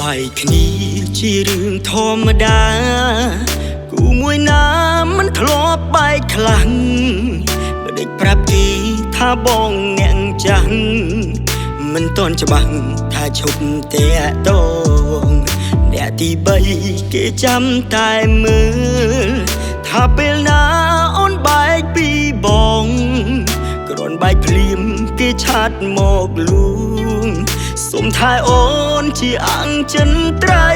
បាយគ្នាជារឿងធម្មតាគូមួយណាមិនធ្លាប់បែកខ្លាំងបើដេចប្រាប់គេថាបងអ្នកចាស់មិនតន់ច្បាស់ថាឈប់តែតងអ្នកទី3គេចាំតែមើលថាពេលណាអូនបែកពីបងគ្រាន់បែកភ្លាមគេឆាត់មកលួងសុំថែអូនជាអង្គចិនត្រី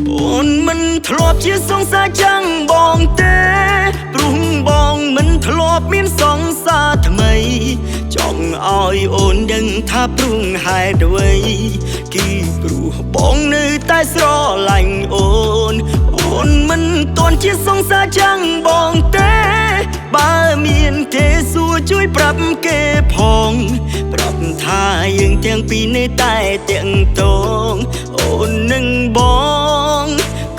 អូនមិនធ្លាប់ជាសង្សារចាំងបងទេព្រោះបងមិនធ្លាប់មានសង្សារថ្មីចង់ឲ្យអូនដឹងថាព្រុងហេតុអ្វីគឺព្រោះបងនៅតែស្រឡាញ់អូនអូនមិនតន់ជាសង្សារចាំងបងទេបើមានគេសួរជួយប្រាប់គេផងប្រាប់ថាយើងទាំងពីរនៅតែទាំងតងអូននឹងបង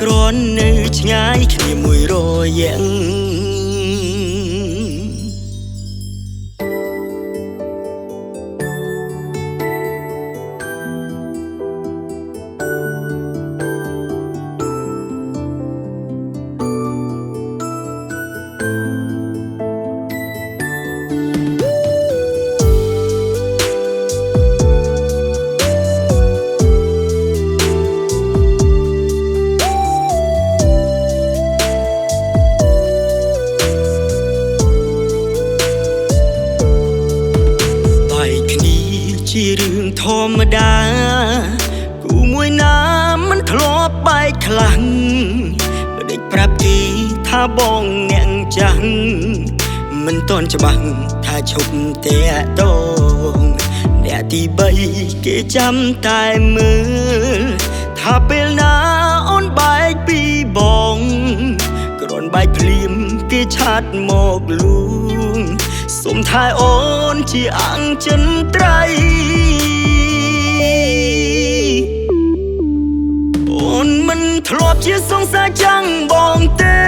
គ្រាន់នៅឆ្ងាយគ្នាមួយរយៈជារឿងធម្មតាគូមួយណាមិនធ្លាប់បែកខ្លាំងបើដេចប្រាប់គេថាបងអ្នកចាស់មិនតន់ច្បាស់ថាឈប់តែតងអ្នកទី3គេចាំតែមើលថាពេលណាអូនបែកពីបងគ្រាន់បែកភ្លាមគេឆាត់មកលួងសុំថែអូនជាអង្គចិនត្រីអូនមិនធ្លាប់ជាសង្សារចាំងបងទេ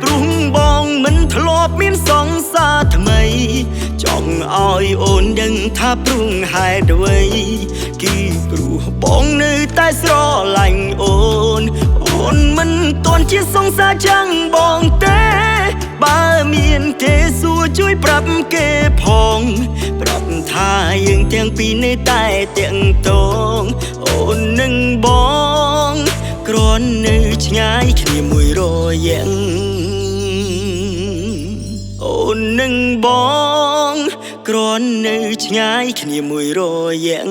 ព្រោះបងមិនធ្លាប់មានសង្សារថ្មីចង់ឲ្យអូនដឹងថាព្រុងហេតុអ្វីគឺព្រោះបងនៅតែស្រឡាញ់អូនអូនមិនតន់ជាសង្សារចាំងបងទេបើមានគេសួរជួយប្រាប់គេផងប្រាប់ថាយើងទាំងពីរនៅតែទាំងតងអូននឹងបងគ្រាន់នៅឆ្ងាយគ្នាមួយរយៈអូននឹងបងគ្រាន់នៅឆ្ងាយគ្នាមួយរយៈ